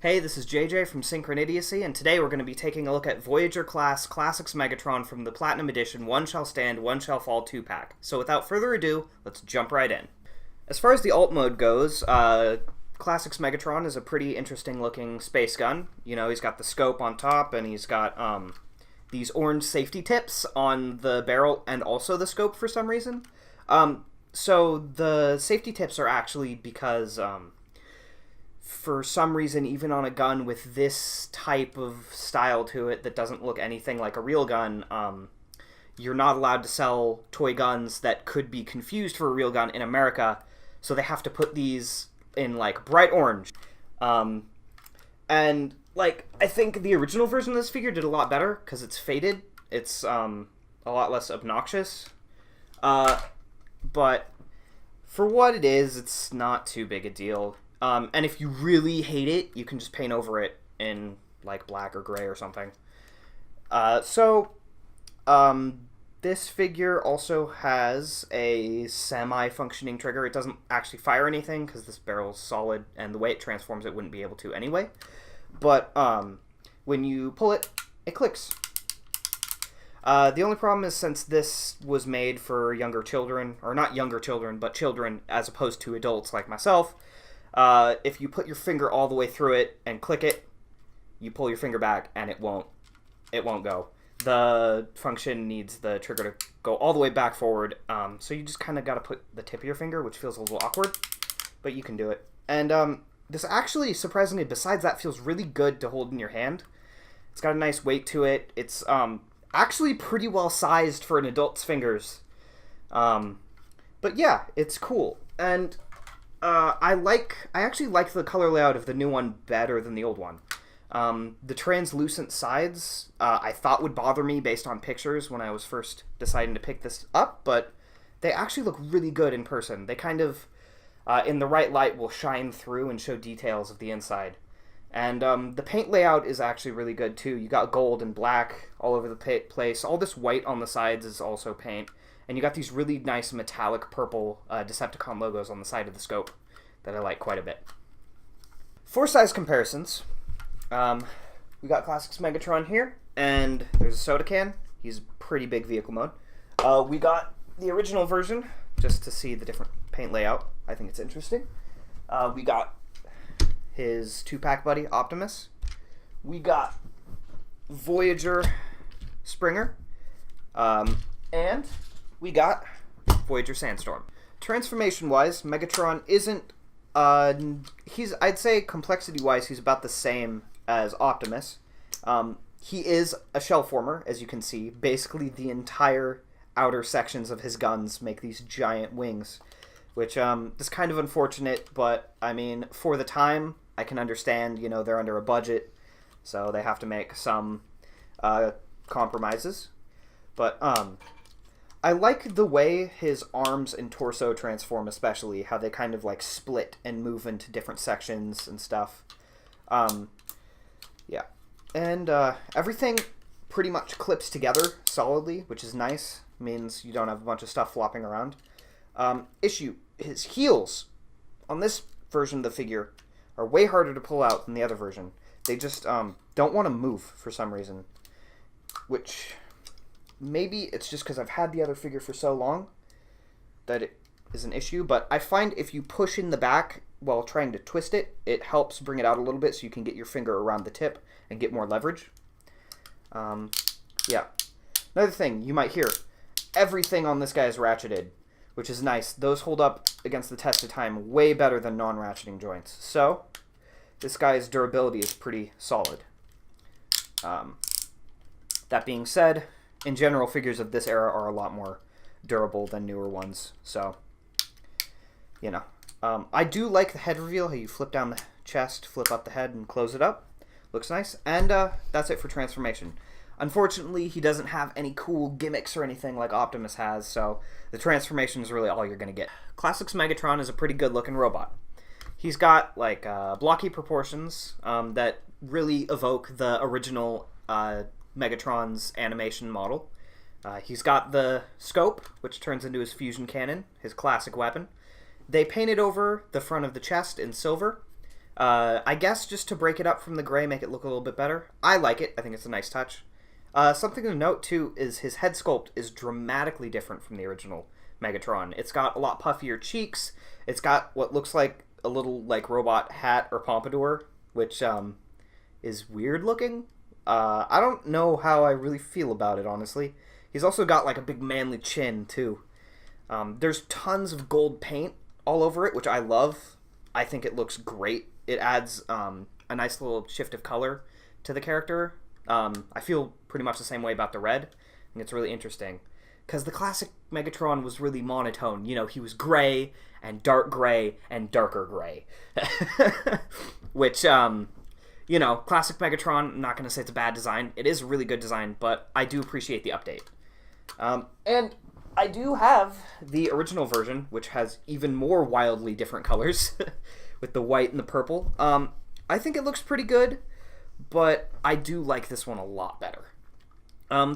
Hey, this is JJ from Synchronidiocy, and today we're going to be taking a look at Voyager-class Classics Megatron from the Platinum Edition One Shall Stand, One Shall Fall 2-pack. So without further ado, let's jump right in. As far as the alt mode goes, Classics Megatron is a pretty interesting looking space gun. You know, he's got the scope on top, and he's got these orange safety tips on the barrel and also the scope for some reason. So the safety tips are actually because for some reason, even on a gun with this type of style to it that doesn't look anything like a real gun, you're not allowed to sell toy guns that could be confused for a real gun in America, so they have to put these in, like, bright orange. And, like, I think the original version of this figure did a lot better, because it's faded. It's a lot less obnoxious. But for what it is, it's not too big a deal. And if you really hate it, you can just paint over it in, like, black or gray or something. This figure also has a semi-functioning trigger. It doesn't actually fire anything because this barrel's solid, and the way it transforms it wouldn't be able to anyway. But when you pull it, it clicks. The only problem is, since this was made for younger children, or not younger children, but children as opposed to adults like myself, if you put your finger all the way through it and click it, you pull your finger back and it won't go. The function needs the trigger to go all the way back forward, so you just kind of got to put the tip of your finger, which feels a little awkward, but you can do it. And this actually, surprisingly, besides that, feels really good to hold in your hand. It's got a nice weight to it. It's actually pretty well sized for an adult's fingers. But yeah, it's cool. And I actually like the color layout of the new one better than the old one. The translucent sides I thought would bother me based on pictures when I was first deciding to pick this up, but they actually look really good in person. They kind of, in the right light, will shine through and show details of the inside. And the paint layout is actually really good too. You got gold and black all over the place. All this white on the sides is also paint. And you got these really nice metallic purple Decepticon logos on the side of the scope that I like quite a bit. For size comparisons, we got Classics Megatron here, and there's a soda can. He's pretty big vehicle mode. We got the original version, just to see the different paint layout. I think it's interesting. We got his 2-pack buddy, Optimus. We got Voyager Springer. And we got Voyager Sandstorm. Transformation-wise, Megatron isn't, I'd say complexity-wise, he's about the same as Optimus. He is a shell former, as you can see. Basically, the entire outer sections of his guns make these giant wings, which is kind of unfortunate, but, I mean, for the time, I can understand, you know, they're under a budget, so they have to make some compromises. But, I like the way his arms and torso transform, especially, how they kind of, like, split and move into different sections and stuff. Yeah. And everything pretty much clips together solidly, which is nice. Means you don't have a bunch of stuff flopping around. Issue, his heels on this version of the figure are way harder to pull out than the other version. They just don't want to move for some reason, which maybe it's just because I've had the other figure for so long that it is an issue, but I find if you push in the back while trying to twist it, it helps bring it out a little bit so you can get your finger around the tip and get more leverage. Yeah. Another thing you might hear, everything on this guy is ratcheted, which is nice. Those hold up against the test of time way better than non-ratcheting joints. So, this guy's durability is pretty solid. That being said, in general, figures of this era are a lot more durable than newer ones, so, you know. I do like the head reveal, how you flip down the chest, flip up the head, and close it up. Looks nice. And that's it for transformation. Unfortunately, he doesn't have any cool gimmicks or anything like Optimus has, so the transformation is really all you're going to get. Classics Megatron is a pretty good-looking robot. He's got, like, blocky proportions that really evoke the original Megatron's animation model. He's got the scope, which turns into his fusion cannon, his classic weapon. They painted over the front of the chest in silver, I guess just to break it up from the gray, make it look a little bit better. I like it. I think it's a nice touch. Something to note, too, is his head sculpt is dramatically different from the original Megatron. It's got a lot puffier cheeks. It's got what looks like a little, like, robot hat or pompadour, which is weird looking. I don't know how I really feel about it, honestly. He's also got, like, a big manly chin, too. There's tons of gold paint all over it, which I love. I think it looks great. It adds a nice little shift of color to the character. I feel pretty much the same way about the red. I think it's really interesting. Because the classic Megatron was really monotone. You know, he was gray and darker gray. Which, you know, classic Megatron, I'm not going to say it's a bad design. It is a really good design, but I do appreciate the update. And I do have the original version, which has even more wildly different colors with the white and the purple. I think it looks pretty good, but I do like this one a lot better.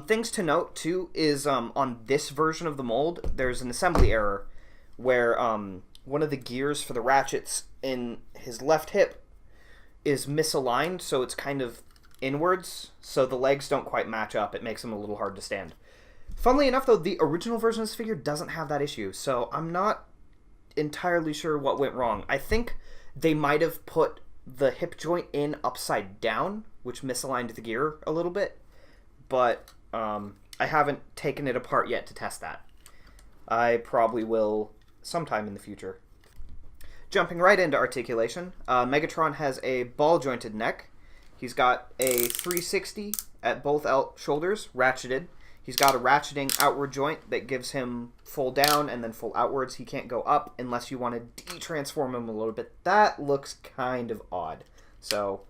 Things to note, too, is on this version of the mold, there's an assembly error where one of the gears for the ratchets in his left hip is misaligned, so it's kind of inwards, so the legs don't quite match up. It makes him a little hard to stand. Funnily enough, though, the original version of this figure doesn't have that issue, so I'm not entirely sure what went wrong. I think they might have put the hip joint in upside down, which misaligned the gear a little bit, but I haven't taken it apart yet to test that. I probably will sometime in the future. Jumping right into articulation, Megatron has a ball-jointed neck. He's got a 360 at both shoulders, ratcheted. He's got a ratcheting outward joint that gives him full down and then full outwards. He can't go up unless you want to de-transform him a little bit. That looks kind of odd. So,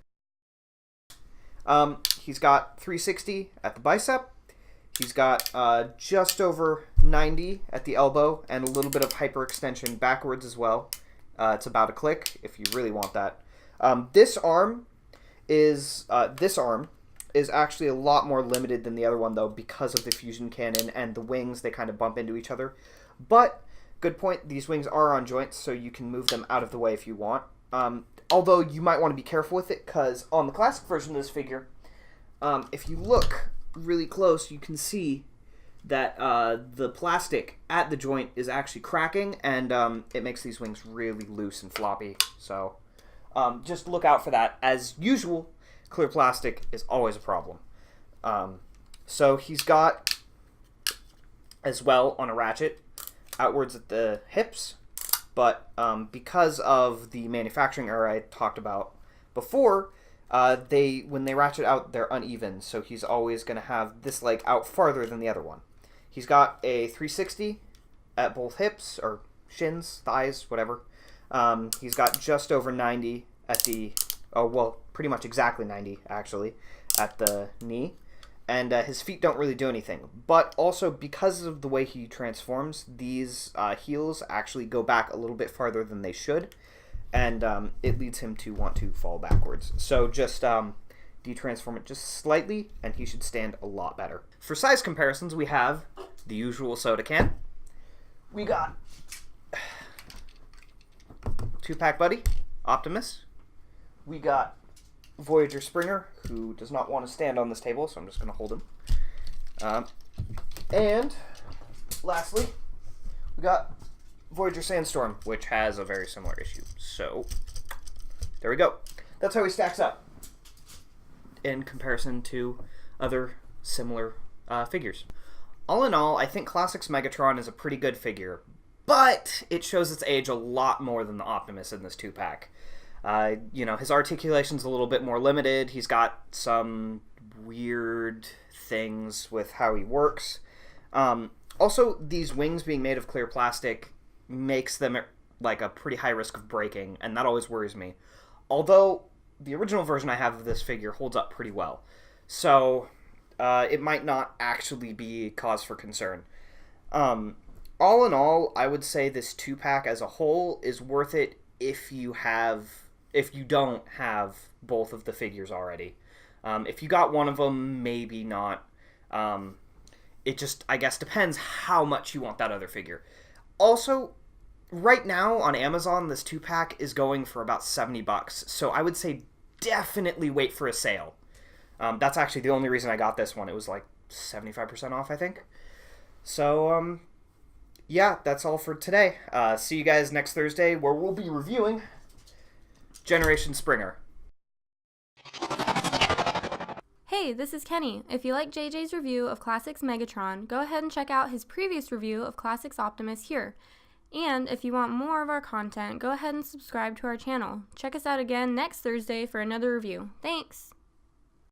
he's got 360 at the bicep. He's got just over 90 at the elbow and a little bit of hyperextension backwards as well. It's about a click if you really want that. This arm is actually a lot more limited than the other one, though, because of the fusion cannon and the wings. They kind of bump into each other. But, good point, these wings are on joints, so you can move them out of the way if you want. Although, you might want to be careful with it, because on the classic version of this figure, if you look really close, you can see that the plastic at the joint is actually cracking, and it makes these wings really loose and floppy. So, just look out for that. As usual, clear plastic is always a problem. So he's got, as well, on a ratchet, outwards at the hips, but because of the manufacturing error I talked about before, when they ratchet out, they're uneven, so he's always going to have this leg out farther than the other one. He's got a 360 at both hips, or shins, thighs, whatever. He's got just over 90 at the... Oh, well, pretty much exactly 90, actually, at the knee. And his feet don't really do anything. But also, because of the way he transforms, these heels actually go back a little bit farther than they should. And it leads him to want to fall backwards. So just de-transform it just slightly, and he should stand a lot better. For size comparisons, we have the usual soda can. We got 2-pack buddy, Optimus. We got Voyager Springer, who does not want to stand on this table, so I'm just going to hold him. And lastly, we got Voyager Sandstorm, which has a very similar issue. So, there we go. That's how he stacks up in comparison to other similar figures. All in all, I think Classics Megatron is a pretty good figure, but it shows its age a lot more than the Optimus in this 2-pack. You know, his articulation's a little bit more limited. He's got some weird things with how he works. Also, these wings being made of clear plastic makes them like a pretty high risk of breaking, and that always worries me. Although, the original version I have of this figure holds up pretty well. So, it might not actually be cause for concern. All in all, I would say this 2-pack as a whole is worth it if you don't have both of the figures already. If you got one of them, maybe not. It just, I guess, depends how much you want that other figure. Also, right now on Amazon, this 2-pack is going for about $70, so I would say definitely wait for a sale. That's actually the only reason I got this one. It was like 75% off, I think. So, yeah, that's all for today. See you guys next Thursday, where we'll be reviewing Generation Springer. Hey, this is Kenny. If you like JJ's review of Classics Megatron, go ahead and check out his previous review of Classics Optimus here. And if you want more of our content, go ahead and subscribe to our channel. Check us out again next Thursday for another review. Thanks!